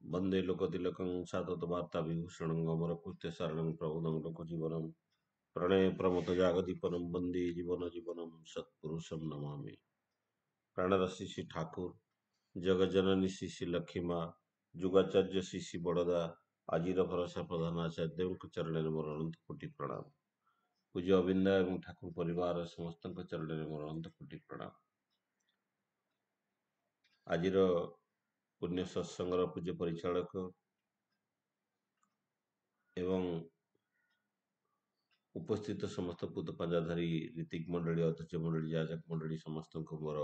वंदे लोकतिलकं साततवार्ताविभूषणं अमरकृत्यसारणं प्रबोधं लोकजीवनं प्रणयप्रमथजागदीपनं वन्दे जीवनजीवनं सत्पुरुषं नमामि। प्राणरसि श्री ठाकुर जगज्जननी श्री श्री लक्ष्मी माँ ଯୁଗାଚାର୍ଯ୍ୟ ଶ୍ରୀ ଶ୍ରୀ ବଡ଼ଦା ଆଜିର ଭରସା ପ୍ରଧାନ ଆଚାର୍ଯ୍ୟଙ୍କ ଚରଣରେ ମୋର ଅନନ୍ତ କୋଟି ପ୍ରଣାମ। ପୂଜ୍ୟ ଅବିନ୍ଦା ଏବଂ ଠାକୁର ପରିବାର ସମସ୍ତଙ୍କ ଚରଣରେ ମୋର ଅନନ୍ତ କୋଟି ପ୍ରଣାମ। ଆଜିର ପୁଣ୍ୟ ସତ୍ସଙ୍ଗର ପୂଜ୍ୟ ପରିଚାଳକ ଏବଂ ଉପସ୍ଥିତ ସମସ୍ତ ପୂତ ପାଞ୍ଜାଧାରୀ ରୀତିକ ମଣ୍ଡଳୀ ଅଧ୍ୟକ୍ଷ ମଣ୍ଡଳୀ ଯାଜକ ମଣ୍ଡଳୀ ସମସ୍ତଙ୍କୁ ମୋର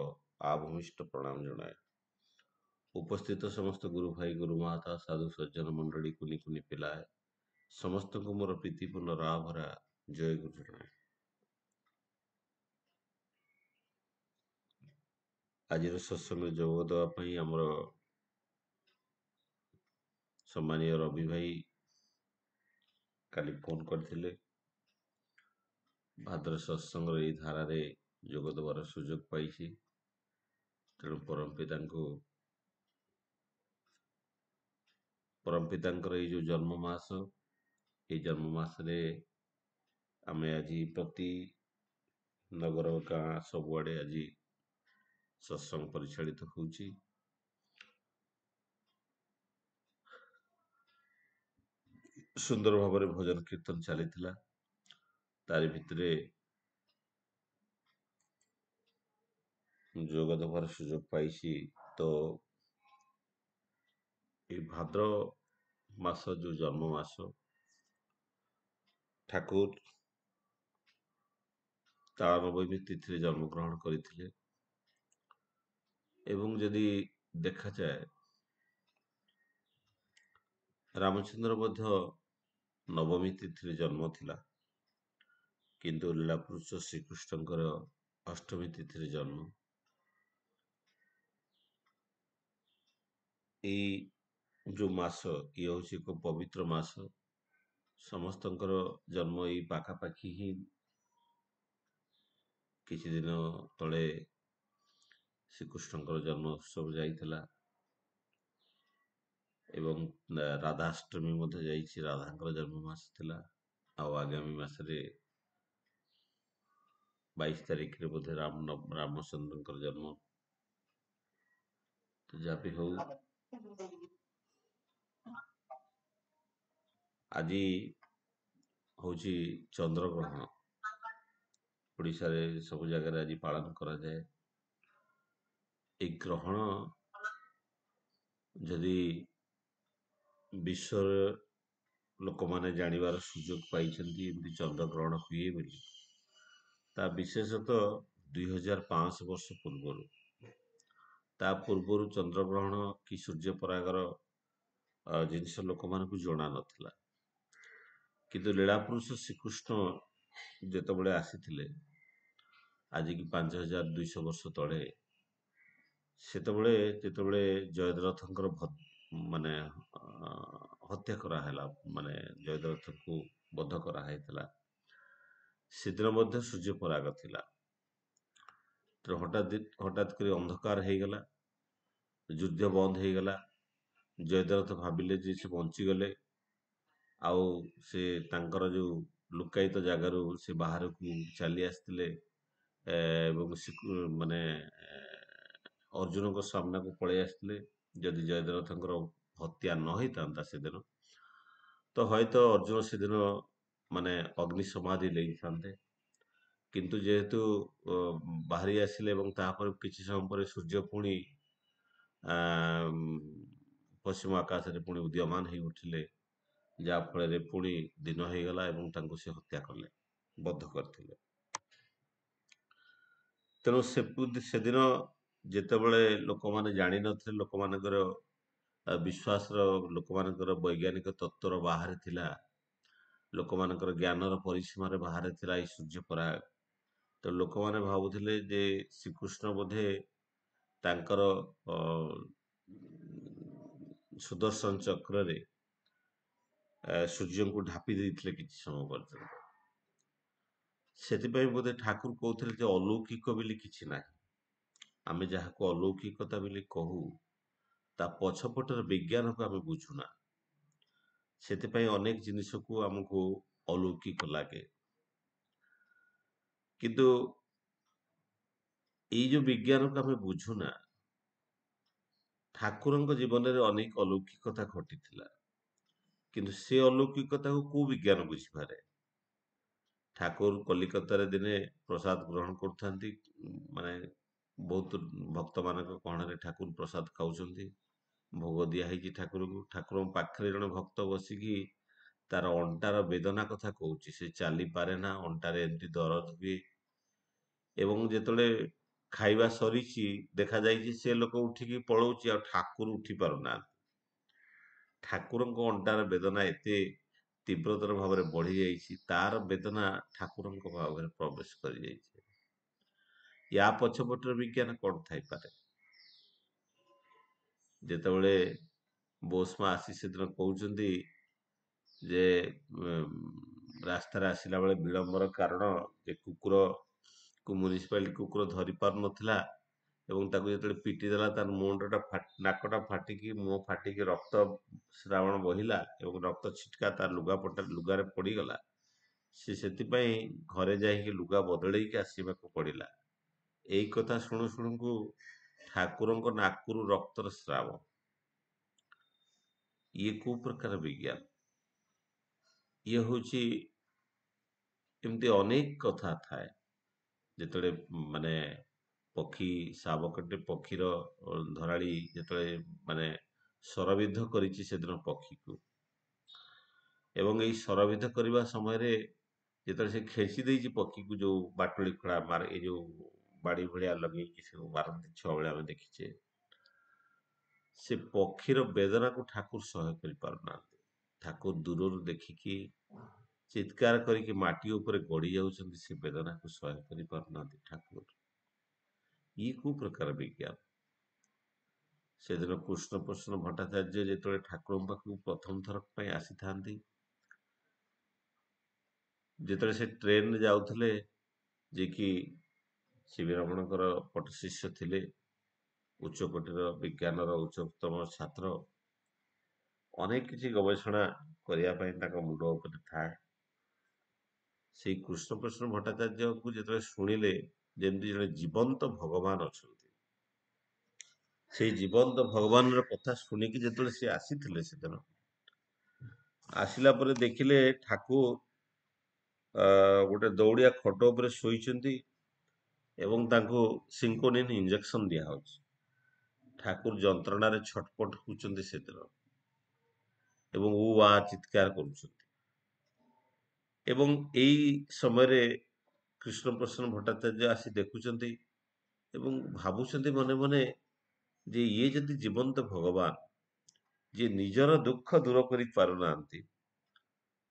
ଆଭୂମିଷ୍ଠ ପ୍ରଣାମ ଜଣାଏ। ଉପସ୍ଥିତ ସମସ୍ତ ଗୁରୁ ଭାଇ ଗୁରୁ ମାତା ସାଧୁ ସଜ୍ଜନ ମଣ୍ଡଳୀ କୁନି କୁନି ପିଲାଏ ସମସ୍ତଙ୍କୁ ମୋର ପ୍ରୀତିପୂର୍ଣ୍ଣ ରାହ ଭରା ଜୟ ଗୁରୁ ଜଣାଏ। ଆଜିର ସତ୍ସଙ୍ଗରେ ଯୋଗ ଦେବା ପାଇଁ ଆମର ସମ୍ମାନୀୟ ରବି ଭାଇ କାଲି ଫୋନ କରିଥିଲେ। ଭାଦ୍ର ସତ୍ସଙ୍ଗର ଏଇ ଧାରାରେ ଯୋଗ ଦେବାର ସୁଯୋଗ ପାଇଛି। ତେଣୁ ପରମପିତାଙ୍କର ଏଇ ଯେଉଁ ଜନ୍ମ ମାସ, ଏଇ ଜନ୍ମ ମାସରେ ଆମେ ଆଜି ପ୍ରତି ନଗର ଗାଁ ସବୁଆଡ଼େ ଆଜି ସତ୍ସଙ୍ଗ ପରିଚାଳିତ ହେଉଛି। ସୁନ୍ଦର ଭାବରେ ଭଜନ କୀର୍ତ୍ତନ ଚାଲିଥିଲା। ତାରି ଭିତରେ ଯୋଗ ଦେବାର ସୁଯୋଗ ପାଇଛି। ତ এই ଭାଦ୍ର ମାସ ଯେଉଁ ଜନ୍ମ ମାସ, ଠାକୁର ତାଳନବମୀ ତିଥିରେ ଜନ୍ମଗ୍ରହଣ କରିଥିଲେ ଏବଂ ଯଦି ଦେଖାଯାଏ ରାମଚନ୍ଦ୍ର ମଧ୍ୟ ନବମୀ ତିଥିରେ ଜନ୍ମ ଥିଲା, କିନ୍ତୁ ଲୀଳାପୁରୁଷ ଶ୍ରୀକୃଷ୍ଣଙ୍କର ଅଷ୍ଟମୀ ତିଥିରେ ଜନ୍ମ। ଏଇ ଯେଉଁ ମାସ, ଇଏ ହେଉଛି ଏକ ପବିତ୍ର ମାସ। ସମସ୍ତଙ୍କର ଜନ୍ମ ଏଇ ପାଖାପାଖି ହିଁ। କିଛି ଦିନ ତଳେ ଶ୍ରୀକୃଷ୍ଣଙ୍କର ଜନ୍ମ ଉତ୍ସବ ଯାଇଥିଲା ଏବଂ ରାଧାଷ୍ଟମୀ ମଧ୍ୟ ଯାଇଛି। ରାଧାଙ୍କର ଜନ୍ମ ମାସ ଥିଲା। ଆଉ ଆଗାମୀ ମାସରେ 22 ତାରିଖରେ ବୋଧେ ରାମଚନ୍ଦ୍ରଙ୍କର ଜନ୍ମ। ଯାହା ବି ହଉ, ଆଜି ହେଉଛି ଚନ୍ଦ୍ରଗ୍ରହଣ। ଓଡ଼ିଶାରେ ସବୁ ଜାଗାରେ ଆଜି ପାଳନ କରାଯାଏ। এই ଗ୍ରହଣ ଯଦି ବିଶ୍ୱର ଲୋକମାନେ ଜାଣିବାର ସୁଯୋଗ ପାଇଛନ୍ତି ଏମିତି ଚନ୍ଦ୍ରଗ୍ରହଣ ହୁଏ ବୋଲି, ତା ବିଶେଷତଃ 2500 ବର୍ଷ ପୂର୍ବରୁ। ତା ପୂର୍ବରୁ ଚନ୍ଦ୍ରଗ୍ରହଣ କି ସୂର୍ଯ୍ୟପରାଗର ଜିନିଷ ଲୋକମାନଙ୍କୁ ଜଣା ନଥିଲା। କିନ୍ତୁ ଲୀଳାପୁରୁଷ ଶ୍ରୀକୃଷ୍ଣ ଯେତେବେଳେ ଆସିଥିଲେ ଆଜିକି 5200 ବର୍ଷ ତଳେ, ସେତେବେଳେ ଯେତେବେଳେ ଜୟଦ୍ରଥଙ୍କର ମାନେ ହତ୍ୟା କରାହେଲା, ମାନେ ଜୟଦ୍ରଥଙ୍କୁ ବଧ କରାହେଇଥିଲା, ସେଦିନ ମଧ୍ୟ ସୂର୍ଯ୍ୟପରାଗ ଥିଲା। ତେଣୁ ହଠାତ୍ କରି ଅନ୍ଧକାର ହେଇଗଲା, ଯୁଦ୍ଧ ବନ୍ଦ ହେଇଗଲା। ଜୟଦ୍ରଥ ଭାବିଲେ ଯେ ସେ ବଞ୍ଚିଗଲେ, ଆଉ ସେ ତାଙ୍କର ଯେଉଁ ଲୁକାୟିତ ଜାଗାରୁ ସେ ବାହାରକୁ ଚାଲି ଆସିଥିଲେ ଏବଂ ମାନେ ଅର୍ଜୁନଙ୍କ ସାମ୍ନାକୁ ପଳେଇ ଆସିଥିଲେ। ଯଦି ଜୟଦ୍ରଥଙ୍କର ହତ୍ୟା ନ ହେଇଥାନ୍ତା ସେଦିନ, ତ ହয়তো ଅର୍ଜୁନ ସେଦିନ ମାନେ ଅଗ୍ନି ସମାଧି ନେଇଥାନ୍ତେ। କିନ୍ତୁ ଯେହେତୁ ବାହାରି ଆସିଲେ ଏବଂ ତାପରେ କିଛି ସମୟ ପରେ ସୂର୍ଯ୍ୟ ପୁଣି ପଶ୍ଚିମ ଆକାଶରେ ପୁଣି ଉଦୀୟମାନ ହେଇ ଉଠିଲେ, ଯାହାଫଳରେ ପୁଣି ଦିନ ହେଇଗଲା ଏବଂ ତାଙ୍କୁ ସେ ହତ୍ୟା କଲେ, ବଧ କରିଥିଲେ। ତେଣୁ ସେଦିନ ଯେତେବେଳେ ଲୋକମାନେ ଜାଣିନଥିଲେ, ଲୋକମାନଙ୍କର ବିଶ୍ୱାସର, ଲୋକମାନଙ୍କର ବୈଜ୍ଞାନିକ ତତ୍ତ୍ୱର ବାହାରେ ଥିଲା, ଲୋକମାନଙ୍କର ଜ୍ଞାନର ପରିସୀମାରେ ବାହାରେ ଥିଲା ଏଇ ସୂର୍ଯ୍ୟପରାଗ। ତ ଲୋକମାନେ ଭାବୁଥିଲେ ଯେ ଶ୍ରୀକୃଷ୍ଣ ବୋଧେ ତାଙ୍କର ସୁଦର୍ଶନ ଚକ୍ରରେ ସୂର୍ଯ୍ୟଙ୍କୁ ଢାପି ଦେଇଥିଲେ କିଛି ସମୟ ପର୍ଯ୍ୟନ୍ତ। ସେଥିପାଇଁ ବୋଧେ ଠାକୁର କହୁଥିଲେ ଯେ ଅଲୌକିକ ବୋଲି କିଛି ନାହିଁ। ଆମେ ଯାହାକୁ ଅଲୌକିକତା ବୋଲି କହୁ, ତା ପଛପଟର ବିଜ୍ଞାନକୁ ଆମେ ବୁଝୁନା। ସେଥିପାଇଁ ଅନେକ ଜିନିଷକୁ ଆମକୁ ଅଲୌକିକ ଲାଗେ। କିନ୍ତୁ ଏଇ ଯୋଉ ବିଜ୍ଞାନକୁ ଆମେ ବୁଝୁନା, ଠାକୁରଙ୍କ ଜୀବନରେ ଅନେକ ଅଲୌକିକତା ଘଟିଥିଲା। କିନ୍ତୁ ସେ ଅଲୌକିକତାକୁ କୋଉ ବିଜ୍ଞାନ ବୁଝିପାରେ? ଠାକୁର କଲିକତାରେ ଦିନେ ପ୍ରସାଦ ଗ୍ରହଣ କରୁଥାନ୍ତି। ମାନେ ବହୁତ ଭକ୍ତମାନଙ୍କ ଗହଣରେ ଠାକୁର ପ୍ରସାଦ ଖାଉଛନ୍ତି। ଭୋଗ ଦିଆ ହେଇଛି ଠାକୁରଙ୍କୁ। ଠାକୁରଙ୍କ ପାଖରେ ଜଣେ ଭକ୍ତ ବସିକି ତାର ଅଣ୍ଟାର ବେଦନା କଥା କହୁଛି। ସେ ଚାଲିପାରେ ନା, ଅଣ୍ଟାରେ ଏମିତି ଦରଜ ହୁଏ। ଏବଂ ଯେତେବେଳେ ଖାଇବା ସରିଛି, ଦେଖାଯାଇଛି ସେ ଲୋକ ଉଠିକି ପଳଉଛି, ଆଉ ଠାକୁର ଉଠି ପାରୁନାହାନ୍ତି। ଠାକୁରଙ୍କ ଅଣ୍ଟାର ବେଦନା ଏତେ ତୀବ୍ରତର ଭାବରେ ବଢି ଯାଇଛି, ତାର ବେଦନା ଠାକୁରଙ୍କ ଭାବରେ ପ୍ରବେଶ କରିଯାଇଛି। ୟା ପଛପଟର ବିଜ୍ଞାନ କଣ ଥାଇପାରେ? ଯେତେବେଳେ ବୋସ୍ ମା ଆସି ସେଦିନ କହୁଛନ୍ତି ଯେ ରାସ୍ତାରେ ଆସିଲା ବେଳେ ବିଳମ୍ବର କାରଣ ଯେ କୁକୁରକୁ ମ୍ୟୁନିସିପାଲିଟି କୁକୁର ଧରି ପାରୁନଥିଲା, ଏବଂ ତାକୁ ଯେତେବେଳେ ପିଟି ଦେଲା ତାର ନାକଟା ଫାଟିକି ମୁହଁ ଫାଟିକି ରକ୍ତ ଶ୍ରାବଣ ବହିଲା ଏବଂ ରକ୍ତ ଛିଟକା ତା ଲୁଗାରେ ପଡିଗଲା। ସେ ସେଥିପାଇଁ ଘରେ ଯାଇକି ଲୁଗା ବଦଳେଇକି ଆସିବାକୁ ପଡିଲା। ଏଇ କଥା ଶୁଣୁ ଶୁଣୁଙ୍କୁ ଠାକୁରଙ୍କ ନାକରୁ ରକ୍ତର ସ୍ରାବ। ଇଏ କୋଉ ପ୍ରକାର ବିଜ୍ଞାନ? ଇଏ ହଉଛି, ଏମିତି ଅନେକ କଥା ଥାଏ। ଯେତେବେଳେ ମାନେ ପକ୍ଷୀ ଶାବକଟେ ପକ୍ଷୀର ଧରାଳି ଯେତେବେଳେ ମାନେ ଶରବିଦ୍ଧ କରିଛି ସେଦିନ ପକ୍ଷୀକୁ, ଏବଂ ଏଇ ଶରବିଦ୍ଧ କରିବା ସମୟରେ ଯେତେବେଳେ ସେ ଖେଞ୍ଚି ଦେଇଛି ପକ୍ଷୀକୁ, ଯୋଉ ବାଟୁଳି ଖୋଳା ମାର, ଏଇ ଯୋଉ ବାଡି ଭଳିଆ ଲଗେଇକି ସବୁ ମାରନ୍ତି ଛୁଆ ବେଳେ ଆମେ ଦେଖିଛେ, ସେ ପକ୍ଷୀର ବେଦନାକୁ ଠାକୁର ସହ୍ୟ କରିପାରୁନାହାନ୍ତି। ଠାକୁର ଦୂରରୁ ଦେଖିକି ଚିତ୍କାର କରିକି ମାଟି ଉପରେ ଗଡି ଯାଉଛନ୍ତି, ସେ ବେଦନାକୁ ସହ୍ୟ କରିପାରୁନାହାନ୍ତି ଠାକୁର। ଇଏ କୋଉ ପ୍ରକାର ବିଜ୍ଞାନ? ସେଦିନ କୃଷ୍ଣପ୍ରସନ୍ନ ଭଟ୍ଟାଚାର୍ଯ୍ୟ ଯେତେବେଳେ ଠାକୁରଙ୍କ ପାଖକୁ ପ୍ରଥମ ଥର ପାଇଁ ଆସିଥାନ୍ତି, ଯେତେବେଳେ ସେ ଟ୍ରେନରେ ଯାଉଥିଲେ, ଯେ କି ଶିବି ରମଣଙ୍କର ପଟ ଶିଷ୍ୟ ଥିଲେ, ଉଚ୍ଚ କୋଟିର ବିଜ୍ଞାନର ଉଚ୍ଚତମ ଛାତ୍ର, ଅନେକ କିଛି ଗବେଷଣା କରିବା ପାଇଁ ତାଙ୍କ ମୁଣ୍ଡ ଉପରେ ଥାଏ। ସେଇ କୃଷ୍ଣପ୍ରସନ୍ନ ଭଟ୍ଟାଚାର୍ଯ୍ୟକୁ ଯେତେବେଳେ ଶୁଣିଲେ ଯେମିତି ଜଣେ ଜୀବନ୍ତ ଭଗବାନ ଅଛନ୍ତି, ସେଇ ଜୀବନ୍ତ ଭଗବାନର କଥା ଶୁଣିକି ଯେତେବେଳେ ସେ ଆସିଥିଲେ, ସେଦିନ ଆସିଲା ପରେ ଦେଖିଲେ ଠାକୁର ଗୋଟେ ଦୌଡିଆ ଖଟ ଉପରେ ଶୋଇଛନ୍ତି ଏବଂ ତାଙ୍କୁ ସିଙ୍କୋନିନ୍ ଇଞ୍ଜେକ୍ସନ ଦିଆହଉଛି। ଠାକୁର ଯନ୍ତ୍ରଣାରେ ଛଟପଟ ହଉଛନ୍ତି ସେଦିନ, ଏବଂ ଆ ଚିତ୍କାର କରୁଛନ୍ତି। ଏବଂ ଏଇ ସମୟରେ କୃଷ୍ଣପ୍ରସନ୍ନ ଭଟ୍ଟାଚାର୍ଯ୍ୟ ଆସି ଦେଖୁଛନ୍ତି ଏବଂ ଭାବୁଛନ୍ତି ମନେ ମନେ ଯେ ଇଏ ଯଦି ଜୀବନ୍ତ ଭଗବାନ, ଯିଏ ନିଜର ଦୁଃଖ ଦୂର କରି ପାରୁନାହାନ୍ତି,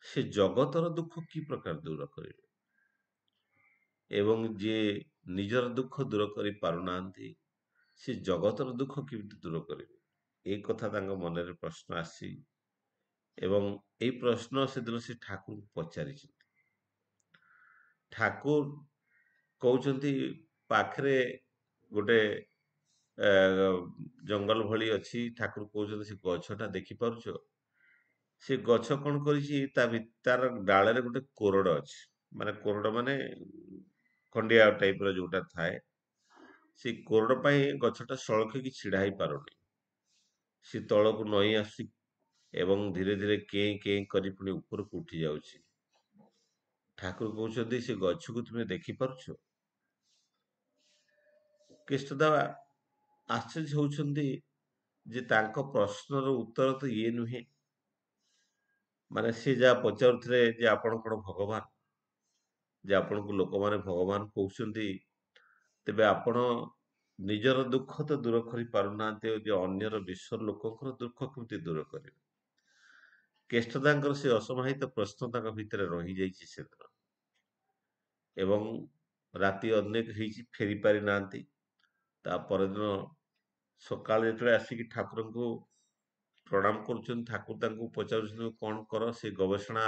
ସେ ଜଗତର ଦୁଃଖ କି ପ୍ରକାର ଦୂର କରିବେ? ଏବଂ ଯିଏ ନିଜର ଦୁଃଖ ଦୂର କରି ପାରୁନାହାନ୍ତି, ସେ ଜଗତର ଦୁଃଖ କେମିତି ଦୂର କରିବେ? ଏଇ କଥା ତାଙ୍କ ମନରେ ପ୍ରଶ୍ନ ଆସିଛି, ଏବଂ ଏଇ ପ୍ରଶ୍ନ ସେଦିନ ସେ ଠାକୁରଙ୍କୁ ପଚାରିଛନ୍ତି। ଠାକୁର କହୁଛନ୍ତି ପାଖରେ ଗୋଟେ ଜଙ୍ଗଲ ଭଳି ଅଛି। ଠାକୁର କହୁଛନ୍ତି ସେ ଗଛଟା ଦେଖିପାରୁଛ? ସେ ଗଛ କଣ କରିଛି, ତାର ଡାଳରେ ଗୋଟେ କୋରଡ ଅଛି। ମାନେ କୋରଡ ମାନେ ଖଣ୍ଡିଆ ଟାଇପର ଯୋଉଟା ଥାଏ, ସେଇ କୋରଡ ପାଇଁ ଗଛଟା ସଳଖିକି ଛିଡା ହେଇ ପାରୁନି। ସେ ତଳକୁ ନଇଁ ଆସୁଛି ଏବଂ ଧୀରେ ଧୀରେ କେଁ କେଁ କରି ପୁଣି ଉପରକୁ ଉଠି ଯାଉଛି। ଠାକୁର କହୁଛନ୍ତି ସେ ଗଛକୁ ତୁମେ ଦେଖିପାରୁଛ? କୃଷ୍ଣଦେବ ଆଶ୍ଚର୍ଯ୍ୟ ହଉଛନ୍ତି ଯେ ତାଙ୍କ ପ୍ରଶ୍ନର ଉତ୍ତର ତ ଇଏ ନୁହେଁ। ମାନେ ସେ ଯାହା ପଚାରୁଥିଲେ ଯେ ଆପଣ କଣ ଭଗବାନ, ଯେ ଆପଣଙ୍କୁ ଲୋକମାନେ ଭଗବାନ କହୁଛନ୍ତି, ତେବେ ଆପଣ ନିଜର ଦୁଃଖ ତ ଦୂର କରି ପାରୁନାହାନ୍ତି, ଯେ ଅନ୍ୟର ବିଶ୍ୱର ଲୋକଙ୍କର ଦୁଃଖ କେମିତି ଦୂର କରିବେ? କେଷ୍ଟଦାଙ୍କର ସେ ଅସମାହିତ ପ୍ରଶ୍ନ ତାଙ୍କ ଭିତରେ ରହିଯାଇଛି ସେଦିନ, ଏବଂ ରାତି ଅନେକ ହେଇଛି, ଫେରି ପାରି ନାହାନ୍ତି। ତା ପରଦିନ ସକାଳେ ଯେତେବେଳେ ଆସିକି ଠାକୁରଙ୍କୁ ପ୍ରଣାମ କରୁଛନ୍ତି, ଠାକୁର ତାଙ୍କୁ ପଚାରୁଛନ୍ତି କଣ କର? ସେ ଗବେଷଣା,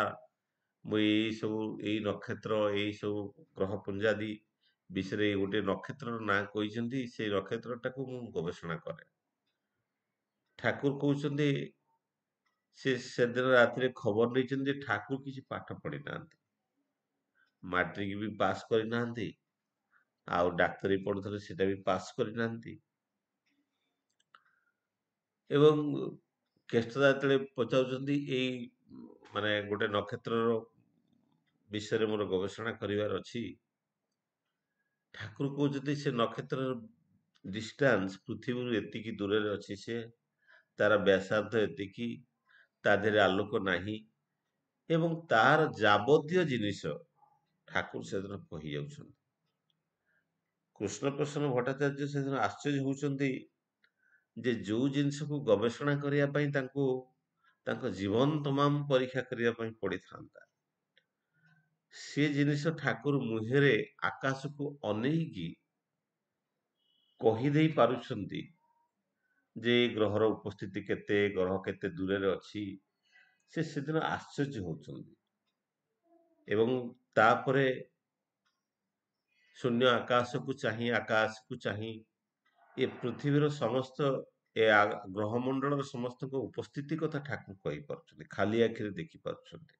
ମୁଁ ଏଇ ସବୁ ଏଇ ନକ୍ଷତ୍ର, ଏଇ ସବୁ ଗ୍ରହ ପୁଞ୍ଜାଦି ବିଷୟରେ ଗୋଟେ ନକ୍ଷତ୍ରର ନାଁ କହିଛନ୍ତି, ସେଇ ନକ୍ଷତ୍ରଟାକୁ ମୁଁ ଗବେଷଣା କରେ। ଠାକୁର କହୁଛନ୍ତି ସେ ସେଦିନ ରାତିରେ ଖବର ନେଇଛନ୍ତି ଯେ ଠାକୁର କିଛି ପାଠ ପଢିନାହାନ୍ତି, ମାଟ୍ରିକ ବି ପାସ୍ କରିନାହାନ୍ତି, ଆଉ ଡାକ୍ତରୀ ପଢୁଥିଲେ ସେଟା ବି ପାସ୍ କରିନାହାନ୍ତି। ଏବଂ କେଷ୍ଟଦା ଯେତେବେଳେ ପଚାରୁଛନ୍ତି ଏଇ ମାନେ ଗୋଟେ ନକ୍ଷତ୍ରର ବିଷୟରେ ମୋର ଗବେଷଣା କରିବାର ଅଛି, ଠାକୁର କହୁଛନ୍ତି ସେ ନକ୍ଷତ୍ରର ଡିଷ୍ଟାନ୍ସ ପୃଥିବୀରୁ ଏତିକି ଦୂରରେ ଅଛି, ସେ ତାର ବ୍ୟାସାର୍ଦ୍ଧ ଏତିକି, ତା ଦେହରେ ଆଲୋକ ନାହିଁ, ଏବଂ ତାର ଯାବତୀୟ ଜିନିଷ ଠାକୁର ସେଦିନ କହିଯାଉଛନ୍ତି। କୃଷ୍ଣପ୍ରସନ୍ନ ଭଟ୍ଟାଚାର୍ଯ୍ୟ ସେଦିନ ଆଶ୍ଚର୍ଯ୍ୟ ହଉଛନ୍ତି ଯେ ଯୋଉ ଜିନିଷକୁ ଗବେଷଣା କରିବା ପାଇଁ ତାଙ୍କୁ ତାଙ୍କ ଜୀବନ ତମାମ ପରୀକ୍ଷା କରିବା ପାଇଁ ପଡିଥାନ୍ତା, ସେ ଜିନିଷ ଠାକୁର ମୁହଁରେ ଆକାଶକୁ ଅନେଇକି କହିଦେଇ ପାରୁଛନ୍ତି ଯେ ଏ ଗ୍ରହର ଉପସ୍ଥିତି କେତେ, ଗ୍ରହ କେତେ ଦୂରରେ ଅଛି। ସେ ସେଦିନ ଆଶ୍ଚର୍ଯ୍ୟ ହଉଛନ୍ତି ଏବଂ ତାପରେ ଶୂନ୍ୟ ଆକାଶକୁ ଚାହିଁ ଏ ପୃଥିବୀର ସମସ୍ତ ଗ୍ରହମଣ୍ଡଳର ସମସ୍ତଙ୍କ ଉପସ୍ଥିତି କଥା ଠାକୁର କହିପାରୁଛନ୍ତି, ଖାଲି ଆଖିରେ ଦେଖିପାରୁଛନ୍ତି।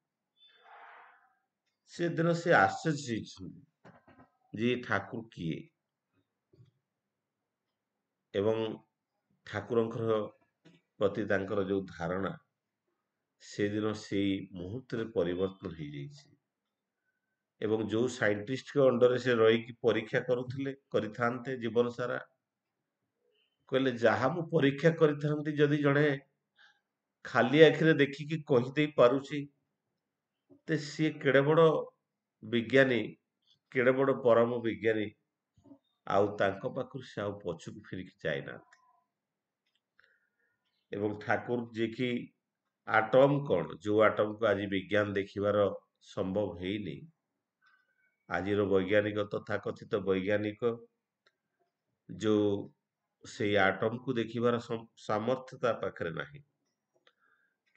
ସେଦିନ ସେ ଆଶ୍ଚର୍ଯ୍ୟ ହେଇଛନ୍ତି ଯେ ଠାକୁର କିଏ, ଏବଂ ଠାକୁରଙ୍କର ପ୍ରତି ତାଙ୍କର ଯୋଉ ଧାରଣା ସେଦିନ ସେଇ ମୁହୂର୍ତ୍ତରେ ପରିବର୍ତ୍ତନ ହେଇଯାଇଛି। ଏବଂ ଯୋଉ ସାଇଣ୍ଟିଷ୍ଟଙ୍କ ଅଣ୍ଡରରେ ସେ ରହିକି ପରୀକ୍ଷା କରିଥାନ୍ତେ ଜୀବନ ସାରା, କହିଲେ ଯାହା ମୁଁ ପରୀକ୍ଷା କରିଥାନ୍ତି ଯଦି ଜଣେ ଖାଲି ଆଖିରେ ଦେଖିକି କହିଦେଇ ପାରୁଛି, ତେ ସିଏ କେଡେ ବଡ ବିଜ୍ଞାନୀ, କେଡେ ବଡ ପରମ ବିଜ୍ଞାନୀ, ଆଉ ତାଙ୍କ ପାଖରୁ ସେ ଆଉ ପଛକୁ ଫେରିକି ଯାଇନାହାନ୍ତି। ଏବଂ ଠାକୁର ଯିଏକି ଆଟମ କଣ, ଯୋଉ ଆଟମକୁ ଆଜି ବିଜ୍ଞାନ ଦେଖିବାର ସମ୍ଭବ ହେଇନି, ଆଜିର ବୈଜ୍ଞାନିକ ତଥାକଥିତ ବୈଜ୍ଞାନିକ ଯୋଉ ସେଇ ଆଟମକୁ ଦେଖିବାର ସାମର୍ଥ୍ୟ ତା ପାଖରେ ନାହିଁ,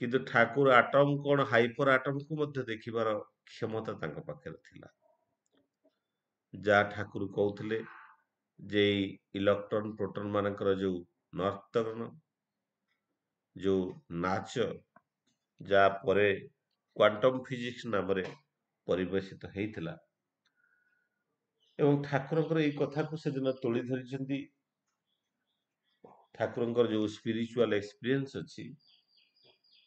କିନ୍ତୁ ଠାକୁର ଆଟମ କଣ, ହାଇପର ଆଟମକୁ ମଧ୍ୟ ଦେଖିବାର କ୍ଷମତା ତାଙ୍କ ପାଖରେ ଥିଲା। ଯାହା ଠାକୁର କହୁଥିଲେ ଯେ ଇଲେକ୍ଟ୍ରନ ପ୍ରୋଟନ ମାନଙ୍କର ଯୋଉ ନର୍ତ୍ତନ, ଯୋଉ ନାଚ, ଯାହା ପରେ କ୍ୱାଣ୍ଟମ ଫିଜିକ୍ସ ନାମରେ ପରିବେଷିତ ହେଇଥିଲା, ଏବଂ ଠାକୁରଙ୍କର ଏଇ କଥାକୁ ସେଦିନ ତୋଳି ଧରିଛନ୍ତି। ଠାକୁରଙ୍କର ଯୋଉ ସ୍ପିରିଚୁଆଲ ଏକ୍ସପିରିଏନ୍ସ ଅଛି,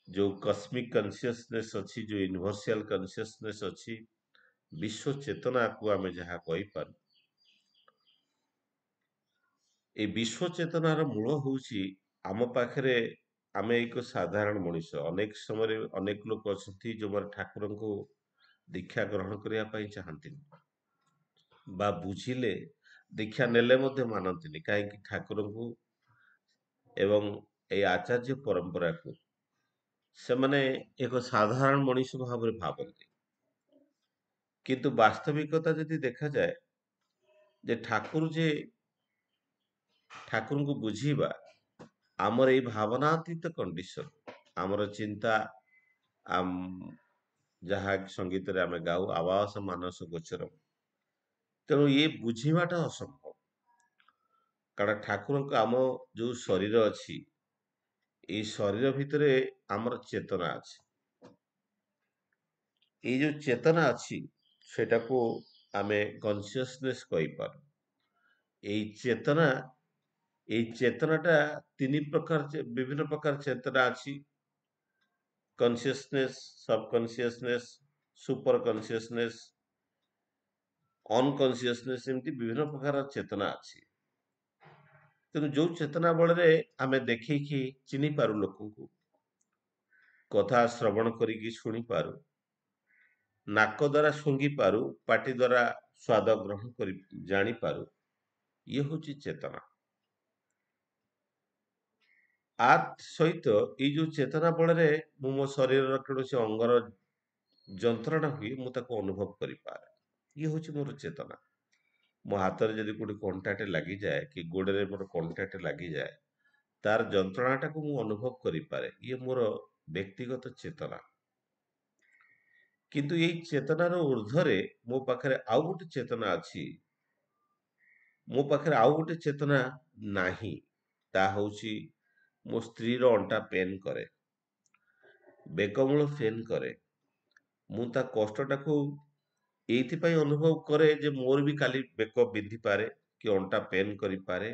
ଯୋଉ କସ୍ମିକ କନସିୟସନେସ୍ ଅଛି, ଯୋଉ ୟୁନିଭର୍ସାଲ କନସିୟସନେସ୍ ଅଛି, ବିଶ୍ୱ ଚେତନାକୁ ଆମେ ଯାହା କହିପାରୁ, ଏଇ ବିଶ୍ୱ ଚେତନାର ମୂଳ ହଉଛି ଆମ ପାଖରେ, ଆମେ ଏକ ସାଧାରଣ ମଣିଷ। ଅନେକ ସମୟରେ ଅନେକ ଲୋକ ଅଛନ୍ତି ଯୋଉମାନେ ଠାକୁରଙ୍କୁ ଦୀକ୍ଷା ଗ୍ରହଣ କରିବା ପାଇଁ ଚାହାନ୍ତିନି, ବା ବୁଝିଲେ ଦୀକ୍ଷା ନେଲେ ମଧ୍ୟ ମାନନ୍ତିନି, କାହିଁକି ଠାକୁରଙ୍କୁ ଏବଂ ଏଇ ଆଚାର୍ଯ୍ୟ ପରମ୍ପରାକୁ ସେମାନେ ଏକ ସାଧାରଣ ମଣିଷ ଭାବରେ ଭାବନ୍ତି। କିନ୍ତୁ ବାସ୍ତବିକତା ଯଦି ଦେଖାଯାଏ ଯେ ଠାକୁରଙ୍କୁ ବୁଝିବା ଆମର ଏଇ ଭାବନାତୀତ କଣ୍ଡିସନ, ଆମର ଚିନ୍ତା, ଯାହା ସଙ୍ଗୀତରେ ଆମେ ଗାଉ ଆବାସ ମାନସ ଗୋଚର, ତେଣୁ ଇଏ ବୁଝିବାଟା ଅସମ୍ଭବ। କାରଣ ଠାକୁରଙ୍କ ଆମ ଯୋଉ ଶରୀର ଅଛି, ଏଇ ଶରୀର ଭିତରେ ଆମର ଚେତନା ଅଛି। ଏଇ ଯୋଉ ଚେତନା ଅଛି ସେଟାକୁ ଆମେ କନସିୟସନେସ୍ କହିପାରୁ। ଏଇ ଚେତନା ଏଇ ଚେତନାଟା ବିଭିନ୍ନ ପ୍ରକାର ଚେତନା ଅଛି। କନସିୟସନେସ୍, ସବକନସିୟସନେସ୍, ସୁପର କନସିୟସନେସ୍, ଅନକନସିୟସନେସ୍, ଏମିତି ବିଭିନ୍ନ ପ୍ରକାର ଚେତନା ଅଛି। ତେଣୁ ଯୋଉ ଚେତନା ବଳରେ ଆମେ ଦେଖିକି ଚିହ୍ନି ପାରୁ ଲୋକଙ୍କୁ, କଥା ଶ୍ରବଣ କରିକି ଶୁଣିପାରୁ, ନାକ ଦ୍ୱାରା ଶୁଙ୍ଘି ପାରୁ, ପାଟି ଦ୍ୱାରା ସ୍ୱାଦ ଗ୍ରହଣ କରି ଜାଣିପାରୁ, ଇଏ ହଉଛି ଚେତନା। ଆ ସହିତ ଏଇ ଯୋଉ ଚେତନା ବଳରେ ମୁଁ ମୋ ଶରୀରର କୌଣସି ଅଙ୍ଗର ଯନ୍ତ୍ରଣା ହୁଏ, ମୁଁ ତାକୁ ଅନୁଭବ କରିପାରେ, ଇଏ ହଉଛି ମୋର ଚେତନା। ମୋ ହାତରେ ଯଦି କୋଉଠି କଣ୍ଟାଟେ ଲାଗିଯାଏ, କି ଗୋଡରେ ମୋର କଣ୍ଟାଟେ ଲାଗିଯାଏ, ତାର ଯନ୍ତ୍ରଣାଟାକୁ ମୁଁ ଅନୁଭବ କରିପାରେ, ଇଏ ମୋର ବ୍ୟକ୍ତିଗତ ଚେତନା। କିନ୍ତୁ ଏଇ ଚେତନାର ଊର୍ଦ୍ଧ୍ୱରେ ମୋ ପାଖରେ ଆଉ ଗୋଟେ ଚେତନା ଅଛି, ମୋ ପାଖରେ ଆଉ ଗୋଟେ ଚେତନା ନାହିଁ, ତା ହଉଛି ମୋ ସ୍ତ୍ରୀର ଅଣ୍ଟା ପେନ୍ କରେ, ବେକମୂଳ ପେନ୍ କରେ। ମୁଁ ତା କଷ୍ଟଟାକୁ ଏଇଥିପାଇଁ ଅନୁଭବ କରେ ଯେ ମୋର ବି କାଲି ବେକ ବିନ୍ଧିପାରେ କି ଅଣ୍ଟା ପେନ୍ କରିପାରେ।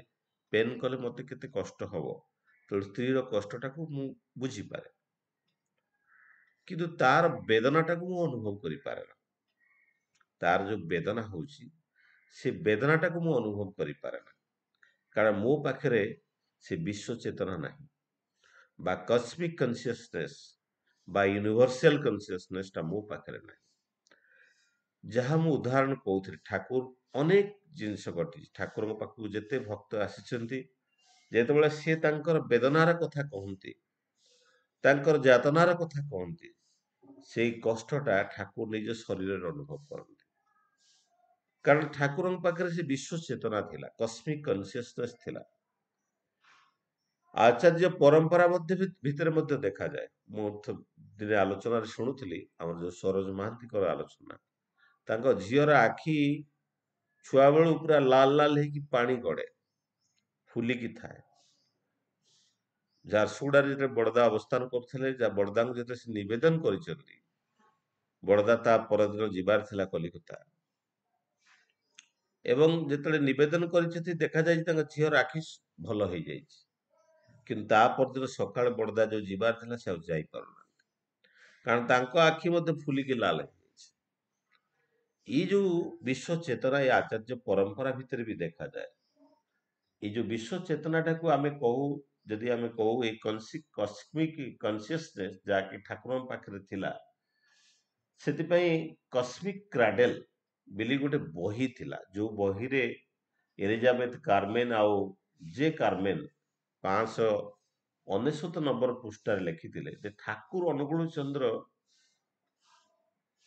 ପେନ୍ କଲେ ମୋତେ କେତେ କଷ୍ଟ ହବ। ତେଣୁ ସ୍ତ୍ରୀର କଷ୍ଟଟାକୁ ମୁଁ ବୁଝିପାରେ। କିନ୍ତୁ ତାର ବେଦନାଟାକୁ ମୁଁ ଅନୁଭବ କରିପାରେ ନା। ତାର ଯୋଉ ବେଦନା ହଉଛି, ସେ ବେଦନାଟାକୁ ମୁଁ ଅନୁଭବ କରିପାରେ ନା। କାରଣ ମୋ ପାଖରେ ସେ ବିଶ୍ୱ ଚେତନା ନାହିଁ, ବା କସ୍ମିକ୍ କନସିୟସନେସ୍ ବା ୟୁନିଭର୍ସାଲ କନସିୟସନେସ୍ ଟା ମୋ ପାଖରେ ନାହିଁ। ଯାହା ମୁଁ ଉଦାହରଣ କହୁଥିଲି, ଠାକୁର ଅନେକ ଜିନିଷ ଘଟିଛି। ଠାକୁରଙ୍କ ପାଖକୁ ଯେତେ ଭକ୍ତ ଆସିଛନ୍ତି, ଯେତେବେଳେ ସିଏ ତାଙ୍କର ବେଦନାର କଥା କହନ୍ତି, ତାଙ୍କର ଯାତନାର କଥା କହନ୍ତି, ସେଇ କଷ୍ଟଟା ଠାକୁର ନିଜ ଶରୀରରେ ଅନୁଭବ କରନ୍ତି। କାରଣ ଠାକୁରଙ୍କ ପାଖରେ ସେ ବିଶ୍ୱ ଚେତନା ଥିଲା, କସ୍ମିକ୍ କନସିୟସନେସ୍ ଥିଲା। ଆଚାର୍ଯ୍ୟ ପରମ୍ପରା ମଧ୍ୟ ଭିତରେ ମଧ୍ୟ ଦେଖାଯାଏ। ମୁଁ ଦିନେ ଆଲୋଚନାରେ ଶୁଣୁଥିଲି, ଆମର ଯୋଉ ସରୋଜ ମହାନ୍ତିଙ୍କର ଆଲୋଚନା, ତାଙ୍କ ଝିଅର ଆଖି ଛୁଆବେଳୁ ପୁରା ଲାଲ ଲାଲ ହେଇକି ପାଣି ଗଡେ, ଫୁଲିକି ଥାଏ। ଝାରସୁଗୁଡାରେ ଯେତେବେଳେ ବଡଦା ଅବସ୍ଥାନ କରୁଥିଲେ, ବଡଦାଙ୍କୁ ଯେତେବେଳେ ସେ ନିବେଦନ କରିଛନ୍ତି, ବଡଦା ତା ପରଦିନ ଯିବାର ଥିଲା କଲିକତା, ଏବଂ ଯେତେବେଳେ ନିବେଦନ କରିଛନ୍ତି, ଦେଖାଯାଇଛି ତାଙ୍କ ଝିଅର ଆଖି ଭଲ ହେଇଯାଇଛି। କିନ୍ତୁ ତା ପରଦିନ ସକାଳେ ବଡଦା ଯୋଉ ଯିବାର ଥିଲା, ସେ ଆଉ ଯାଇପାରୁନାହାନ୍ତି। କାରଣ ତାଙ୍କ ଆଖି ମଧ୍ୟ ଫୁଲିକି ଲାଲ ହେଇଯାଇଛି। ଏଇ ଯୋଉ ବିଶ୍ୱ ଚେତନା, ଏ ଆଚାର୍ଯ୍ୟ ପରମ୍ପରା ଭିତରେ ବି ଦେଖାଯାଏ। ଏଇ ଯୋଉ ବିଶ୍ୱ ଚେତନାଟାକୁ ଆମେ କହୁ, ଯଦି ଆମେ କହୁ ଏଇ କସ୍ମିକ୍ କନସିୟସନେସ୍ ଯାହାକି ଠାକୁରଙ୍କ ପାଖରେ ଥିଲା, ସେଥିପାଇଁ କସ୍ମିକ୍ କ୍ରାଡେଲ ବୋଲି ଗୋଟେ ବହି ଥିଲା, ଯୋଉ ବହିରେ ଏଲିଜାବେଥ କାର୍ମେନ ଆଉ ଜେ କାର୍ମେନ 599 ନମ୍ବର ପୃଷ୍ଠାରେ ଲେଖିଥିଲେ ଯେ ଠାକୁର ଅନୁକୂଳ ଚନ୍ଦ୍ର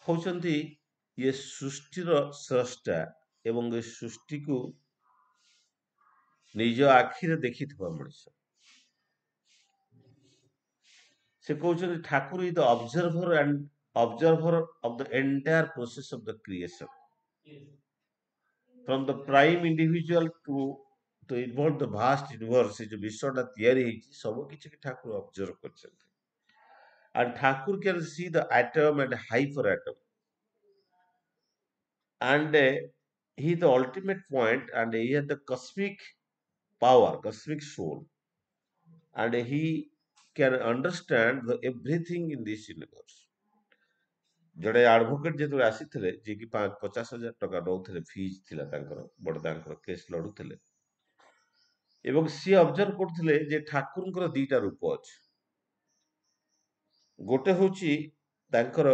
ହଉଛନ୍ତି ଇଏ ସୃଷ୍ଟିର ସ୍ରଷ୍ଟା, ଏବଂ ଏ ସୃଷ୍ଟିକୁ ନିଜ ଆଖିରେ ଦେଖିଥିବା ମଣିଷ। ସେ କହୁଛନ୍ତି Thakur is the observer of the entire process of the creation, from the prime individual to involve the vast universe. ଏ ଯୋଉ ବିଶ୍ୱଟା ତିଆରି ହେଇଛି, ସବୁ କିଛି ଠାକୁର ଅବଜର୍ଭ କରିଛନ୍ତି। And Thakur can see the atom and hyperatom, and he is the ultimate point, and he has the cosmic power, cosmic soul, and he can understand everything in this universe. ଜଣେ advocate ଯେତେବେଳେ ଆସିଥିଲେ, ଯିଏକି 50,000 ଟଙ୍କା ନଉଥିଲେ, fees ଥିଲା ତାଙ୍କର, ବଡଦାଙ୍କର case ଲଢୁଥିଲେ, ଏବଂ ସିଏ ଅବଜର୍ଭ କରୁଥିଲେ ଯେ ଠାକୁରଙ୍କର ଦିଟା ରୂପ ଅଛି। ଗୋଟେ ହଉଛି ତାଙ୍କର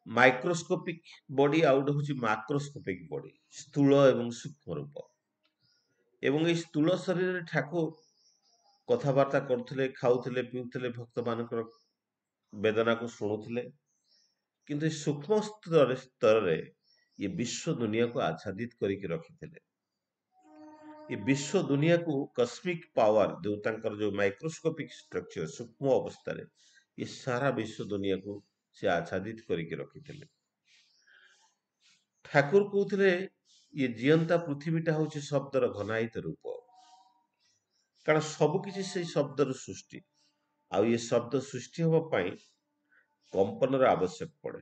ମାଇକ୍ରୋସ୍କୋପିକ ବଡି, ଆଉ ଗୋଟେ ହଉଛି ମାକ୍ରୋସ୍କୋପିକ ବଡି, ସ୍ଥୂଳ ଏବଂ ସୂକ୍ଷ୍ମ ରୂପ। ଏବଂ ଏଇ ସ୍ଥୂଳ ଶରୀରରେ ଠାକୁର କଥାବାର୍ତ୍ତା କରୁଥିଲେ, ଖାଉଥିଲେ, ପିଉଥିଲେ, ଭକ୍ତ ମାନଙ୍କର ବେଦନାକୁ ଶୁଣୁଥିଲେ। କିନ୍ତୁ ଏ ସୂକ୍ଷ୍ମ ସ୍ତରରେ ଏ ବିଶ୍ୱ ଦୁନିଆକୁ ଆଚ୍ଛାଦିତ କରିକି ରଖିଥିଲେ। ଏ ବିଶ୍ୱ ଦୁନିଆକୁ କସ୍ମିକ ପାୱାର, ଯୋଉ ତାଙ୍କର ଯୋଉ ମାଇକ୍ରୋସ୍କୋପିକ ଷ୍ଟ୍ରକ୍ଚର, ସୂକ୍ଷ୍ମ ଅବସ୍ଥାରେ ଏ ସାରା ବିଶ୍ୱ ଦୁନିଆକୁ ସେ ଆଚ୍ଛାଦିତ କରିକି ରଖିଥିଲେ। ଠାକୁର କହୁଥିଲେ ଇଏ ଜିଅନ୍ତା ପୃଥିବୀଟା ହଉଛି ଶବ୍ଦର ଘନାୟିତ ରୂପ, କାରଣ ସବୁକିଛି ସେଇ ଶବ୍ଦର ସୃଷ୍ଟି। ଆଉ ଏ ଶବ୍ଦ ସୃଷ୍ଟି ହବା ପାଇଁ କମ୍ପନର ଆବଶ୍ୟକ ପଡେ।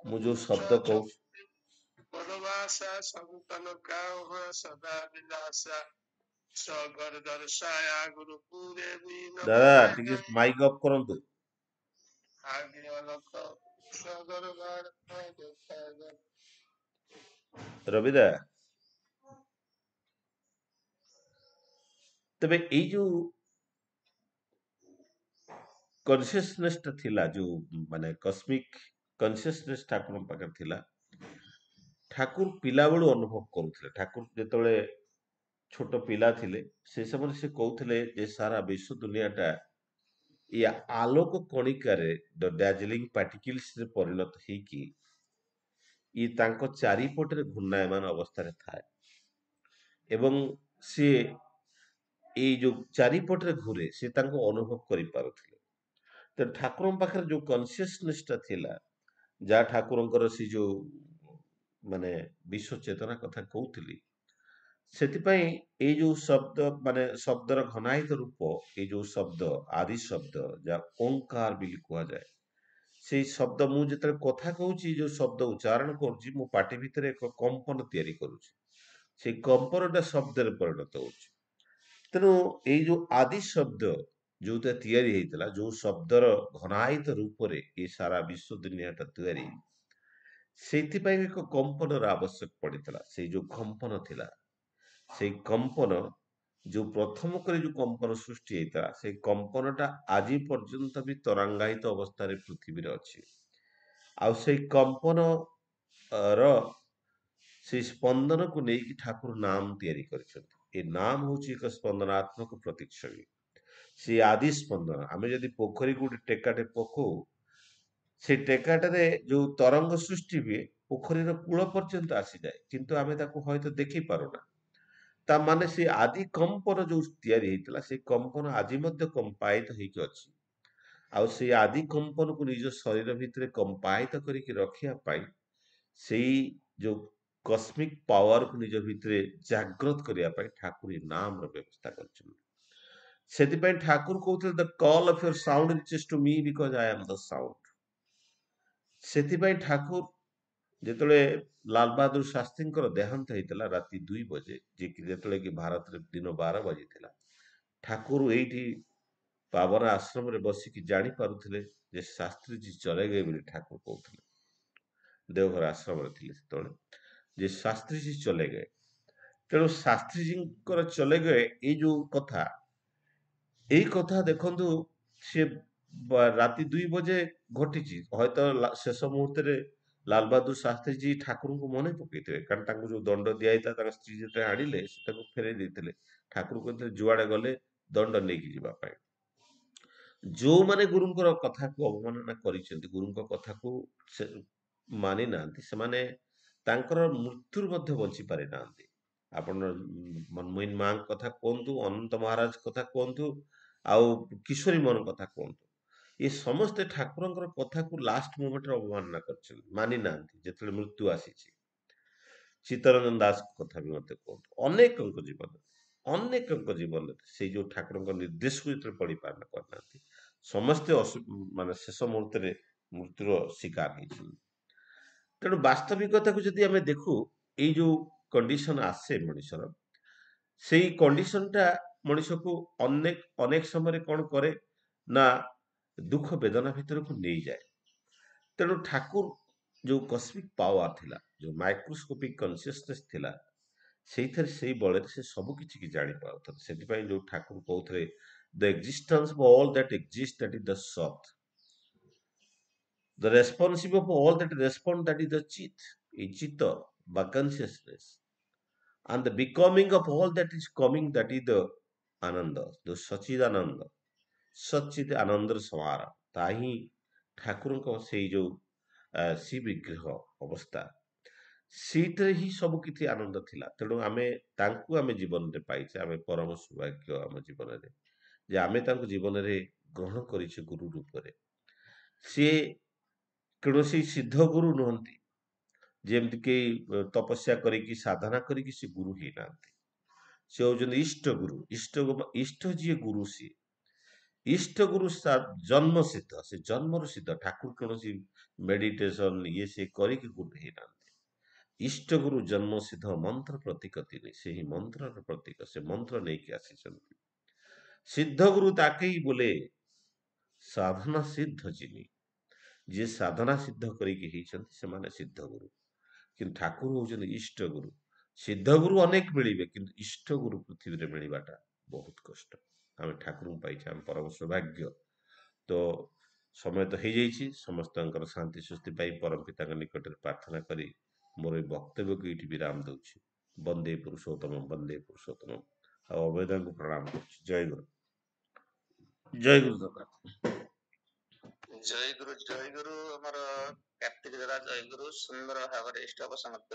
ମୁଁ ଯୋଉ ଶବ୍ଦ କହୁଛି, ଦାଦା ଟିକେ ମାଇକ୍ ଅଫ୍ କରନ୍ତୁ। ରବିଦା, ତେବେ ଏଇ ଯୋଉ କନସିୟସନେସ୍ ଟା ଥିଲା, ଯୋଉ ମାନେ କସ୍ମିକ କନସିୟସନେସ୍ ଠାକୁରଙ୍କ ପାଖରେ ଥିଲା, ଠାକୁର ପିଲାବେଳୁ ଅନୁଭବ କରୁଥିଲେ। ଠାକୁର ଯେତେବେଳେ ଛୋଟ ପିଲା ଥିଲେ, ସେ ସମୟରେ ସେ କହୁଥିଲେ ଯେ ସାରା ବିଶ୍ୱ ଦୁନିଆଟା ଏ ଆଲୋକ କଣିକାରେ, ଡାର୍ଜିଲିଂ ପାର୍ଟିକିଲ୍ସରେ ପରିଣତ ହେଇକି ଇ ତାଙ୍କ ଚାରିପଟରେ ଘୂର୍ଣ୍ଣାୟମାନ ଅବସ୍ଥାରେ ଥାଏ, ଏବଂ ସିଏ ଏଇ ଯୋଉ ଚାରିପଟରେ ଘୁରେ, ସେ ତାଙ୍କୁ ଅନୁଭବ କରିପାରୁଥିଲେ। ତ ଠାକୁରଙ୍କ ପାଖରେ ଯୋଉ କନସିୟସନେସ୍ ଟା ଥିଲା, ଯାହା ଠାକୁରଙ୍କର ସେ ଯୋଉ ମାନେ ବିଶ୍ୱ ଚେତନା କଥା କହୁଥିଲି, ସେଥିପାଇଁ ଏଇ ଯୋଉ ଶବ୍ଦ ମାନେ ଶବ୍ଦର ଘନାୟିତ ରୂପ, ଏଇ ଯୋଉ ଶବ୍ଦ ଆଦି ଶବ୍ଦ ଯାହା ଓଙ୍କାର ବୋଲି କୁହାଯାଏ, ସେଇ ଶବ୍ଦ ମୁଁ ଯେତେବେଳେ କଥା କହୁଛି ଯୋଉ ଶବ୍ଦ ଉଚ୍ଚାରଣ କରୁଛି ମୋ ପାଟି ଭିତରେ ଏକ କମ୍ପନ ତିଆରି କରୁଛି, ସେଇ କମ୍ପନଟା ଶବ୍ଦରେ ପରିଣତ ହଉଛି। ତେଣୁ ଏଇ ଯୋଉ ଆଦି ଶବ୍ଦ ଯୋଉଟା ତିଆରି ହେଇଥିଲା, ଯୋଉ ଶବ୍ଦର ଘନାୟିତ ରୂପରେ ଏ ସାରା ବିଶ୍ଵ ଦୁନିଆଟା ତିଆରି, ସେଇଥିପାଇଁ ଏକ କମ୍ପନର ଆବଶ୍ୟକ ପଡିଥିଲା। ସେଇ ଯୋଉ କମ୍ପନ ଥିଲା, ସେଇ କମ୍ପନ ଯୋଉ ପ୍ରଥମ କରି ଯୋଉ କମ୍ପନ ସୃଷ୍ଟି ହେଇଥିଲା, ସେଇ କମ୍ପନଟା ଆଜି ପର୍ଯ୍ୟନ୍ତ ବି ତ୍ୱରାଙ୍ଗାୟିତ ଅବସ୍ଥାରେ ପୃଥିବୀରେ ଅଛି। ଆଉ ସେଇ କମ୍ପନ ର ସେଇ ସ୍ପନ୍ଦନକୁ ନେଇକି ଠାକୁର ନାମ ତିଆରି କରିଛନ୍ତି। ଏ ନାମ ହଉଛି ଏକ ସ୍ପନ୍ଦନାତ୍ମକ ପ୍ରତିଛବି। ସେ ଆଦି ସ୍ପନ୍ଦନ। ଆମେ ଯଦି ପୋଖରୀକୁ ଗୋଟେ ଟେକାଟେ ପକଉ, ସେ ଟେକାଟାରେ ଯୋଉ ତରଙ୍ଗ ସୃଷ୍ଟି ହୁଏ ପୋଖରୀର କୂଳ ପର୍ଯ୍ୟନ୍ତ ଆସିଯାଏ, କିନ୍ତୁ ଆମେ ତାକୁ ହୟତ ଦେଖି ପାରୁନା। ତା ମାନେ ସେ ଆଦି କମ୍ପନ ଯୋଉ ତିଆରି ହେଇଥିଲା, ସେଇ କମ୍ପନ ଆଜି ମଧ୍ୟ କମ୍ପାୟିତ ହେଇକି ଅଛି। ଆଉ ସେଇ ଆଦି କମ୍ପନକୁ ନିଜ ଶରୀର ଭିତରେ କମ୍ପାୟିତ କରିକି ରଖିବା ପାଇଁ ସେଇ ଯୋଉ କସ୍ମିକ ପାୱାରକୁ ନିଜ ଭିତରେ ଜାଗ୍ରତ କରିବା ପାଇଁ ଠାକୁର ଏ ନାମର ବ୍ୟବସ୍ଥା କରିଛନ୍ତି। ସେଥିପାଇଁ ଠାକୁର କହୁଥିଲେ the call of your sound reaches to me because I am the sound. ସେଥିପାଇଁ ଠାକୁର ଯେତେବେଳେ ଲାଲ ବାହାଦୁର ଶାସ୍ତ୍ରୀଙ୍କର ଦେହାନ୍ତ ହେଇଥିଲା ରାତି 2 ବଜେ, ଯେ କି ଯେତେବେଳେ କି ଭାରତରେ ଦିନ 12 ବାଜିଥିଲା, ଠାକୁର ଏଇଠି ପାବନ ଆଶ୍ରମରେ ବସିକି ଜାଣି ପାରୁଥିଲେ ଯେ ଶାସ୍ତ୍ରୀଜୀ ଚଲେ ଗଏ ବୋଲି ଠାକୁର କହୁଥିଲେ। ଦେଓଘର ଆଶ୍ରମରେ ଥିଲେ ସେତେବେଳେ, ଯେ ଶାସ୍ତ୍ରୀଜୀ ଚଲେ ଗଏ। ତେଣୁ ଶାସ୍ତ୍ରୀଜୀଙ୍କର ଚଲେ ଗଏ ଏଇ ଯୋଉ କଥା, ଏଇ କଥା ଦେଖନ୍ତୁ, ସେ ରାତି 2 ବଜେ ଘଟିଛି। ହୟତ ଶେଷ ମୁହୂର୍ତ୍ତରେ ଲାଲ ବାହାଦୁର ଶାସ୍ତ୍ରୀଜୀ ଠାକୁରଙ୍କୁ ମନେ ପକେଇଥିବେ, କାରଣ ତାଙ୍କୁ ଯୋଉ ଦଣ୍ଡ ଦିଆଯାଇଥିଲା ତାଙ୍କ ସ୍ତ୍ରୀ ଯେତେବେଳେ ଆଣିଲେ ସେ ତାକୁ ଫେରେଇ ଦେଇଥିଲେ। ଠାକୁର କହିଥିଲେ ଯୁଆଡେ ଗଲେ ଦଣ୍ଡ ନେଇକି ଯିବା ପାଇଁ। ଯୋଉମାନେ ଗୁରୁଙ୍କର କଥାକୁ ଅବମାନନା କରିଛନ୍ତି, ଗୁରୁଙ୍କ କଥାକୁ ସେ ମାନି ନାହାନ୍ତି, ସେମାନେ ତାଙ୍କର ମୃତ୍ୟୁରୁ ମଧ୍ୟ ବଞ୍ଚି ପାରିନାହାନ୍ତି। ଆପଣ ମନମୋହନ ମାଙ୍କ କଥା କୁହନ୍ତୁ, ଅନନ୍ତ ମହାରାଜ କଥା କୁହନ୍ତୁ, ଆଉ କିଶୋରୀ ମୋହନ କଥା କୁହନ୍ତୁ, ଏ ସମସ୍ତେ ଠାକୁରଙ୍କର କଥାକୁ ଲାଷ୍ଟ ମୋମେଣ୍ଟରେ ଅବମାନନା କରିଛନ୍ତି, ମାନି ନାହାନ୍ତି ଯେତେବେଳେ ମୃତ୍ୟୁ ଆସିଛି। ଚିତ୍ତରଞ୍ଜନ ଦାସଙ୍କ କଥା ବି ମତେ କୁହନ୍ତୁ, ଅନେକଙ୍କ ଜୀବନରେ ସେଇ ଯୋଉ ଠାକୁରଙ୍କ ନିର୍ଦ୍ଦେଶକୁ ଯେତେବେଳେ ପଢି କରିନାହାନ୍ତି, ସମସ୍ତେ ମାନେ ଶେଷ ମୁହୂର୍ତ୍ତରେ ମୃତ୍ୟୁର ଶିକାର ହେଇଛନ୍ତି। ତେଣୁ ବାସ୍ତବିକତାକୁ ଯଦି ଆମେ ଦେଖୁ, ଏଇ ଯୋଉ କଣ୍ଡିସନ ଆସେ ମଣିଷର, ସେଇ କଣ୍ଡିସନଟା ମଣିଷକୁ ଅନେକ ଅନେକ ସମୟରେ କଣ କରେ ନା ଦୁଃଖ ବେଦନା ଭିତରକୁ ନେଇଯାଏ। ତେଣୁ ଠାକୁର ଯୋଉ କସ୍ମିକ ପାୱାର ଥିଲା, ଯୋଉ ମାଇକ୍ରୋସ୍କୋପିକ କନସିୟସନେସ୍ ଥିଲା, ସେଇଥିରେ ସେଇ ବଳରେ ସେ ସବୁ କିଛି କି ଜାଣିପାରୁଥିଲେ। ସେଥିପାଇଁ ଯୋଉ ଠାକୁର କହୁଥିଲେ the existence of all that exist that is the sat, the responsive of all that respond that is the chit, এই ଚିତ୍ତ বা consciousness, and the becoming of all that is coming, that is the ananda, the Sachidananda, ସଚିତ ଆନନ୍ଦର ସମାର। ତା ହିଁ ଠାକୁରଙ୍କ ସେଇ ଯୋଉ ଶ୍ରୀ ବିଗ୍ରହ ଅବସ୍ଥା, ସେଇଥିରେ ହିଁ ସବୁ କିଛି ଆନନ୍ଦ ଥିଲା। ତେଣୁ ଆମେ ତାଙ୍କୁ ଆମେ ଜୀବନରେ ପାଇଛେ, ଆମେ ପରମ ସୌଭାଗ୍ୟ ଆମ ଜୀବନରେ ଯେ ଆମେ ତାଙ୍କୁ ଜୀବନରେ ଗ୍ରହଣ କରିଛୁ ଗୁରୁ ରୂପରେ। ସିଏ କୌଣସି ସିଦ୍ଧ ଗୁରୁ ନୁହନ୍ତି, ଯେମିତି କି ତପସ୍ୟା କରିକି ସାଧନା କରିକି ସେ ଗୁରୁ ହେଇନାହାନ୍ତି। ସେ ହଉଛନ୍ତି ଇଷ୍ଟ ଗୁରୁ। ଇଷ୍ଟ ଯିଏ ଗୁରୁ, ସିଏ ଇଷ୍ଟ ଗୁରୁ ଜନ୍ମ ସିଦ୍ଧ, ସେ ଜନ୍ମରୁ ସିଦ୍ଧ। ଠାକୁର କୌଣସି ମେଡିଟେସନ ଇଏ ସିଏ କରିକି ଗୁରୁ ହେଇନାହାନ୍ତି। ଇଷ୍ଟ ଗୁରୁ ଜନ୍ମ ସିଦ୍ଧ, ମନ୍ତ୍ର ପ୍ରତୀକ ତିନି, ସେହି ମନ୍ତ୍ରର ପ୍ରତୀକ, ସେ ମନ୍ତ୍ର ନେଇକି ଆସିଛନ୍ତି। ସିଦ୍ଧ ଗୁରୁ ତାକେଇ ବୋଲେ ସାଧନା ସିଦ୍ଧ ଚିନି, ଯିଏ ସାଧନା ସିଦ୍ଧ କରିକି ହେଇଛନ୍ତି ସେମାନେ ସିଦ୍ଧ ଗୁରୁ। କିନ୍ତୁ ଠାକୁର ହଉଛନ୍ତି ଇଷ୍ଟ ଗୁରୁ। ସିଦ୍ଧ ଗୁରୁ ଅନେକ ମିଳିବେ, କିନ୍ତୁ ଇଷ୍ଟ ଗୁରୁ ପୃଥିବୀରେ ମିଳିବାଟା ବହୁତ କଷ୍ଟ। ଆମେ ଠାକୁରଙ୍କୁ ପାଇଛେ, ଆମେ ପରମ ସୌଭାଗ୍ୟ। ତ ସମୟ ତ ହେଇଯାଇଛି, ସମସ୍ତଙ୍କର ଶାନ୍ତି ସୁସ୍ଥି ପାଇଁ ପରମ ପିତାଙ୍କ ନିକଟରେ ପ୍ରାର୍ଥନା କରି ମୋର ଏଇ ବକ୍ତବ୍ୟକୁ ଏଇଠି ବିରାମ ଦଉଛି। ବନ୍ଦେ ପୁରୁଷୋତ୍ତମ, ବନ୍ଦେ ପୁରୁଷୋତ୍ତମ। ଆଉ ଅଭୟଦାଙ୍କୁ ପ୍ରଣାମ କରୁଛି। ଜୟ ଗୁରୁ, ଜୟ ଗୁରୁ ଜଗନ୍ନାଥ। ଜୟ ଗୁରୁ, ଜୟ ଗୁରୁ। ଆମର କାର୍ତ୍ତିକ ଜରା ଜୟ ଗୁରୁ ସୁନ୍ଦର ଭାବରେ ଇଷ୍ଟକ ସମାପ୍ତ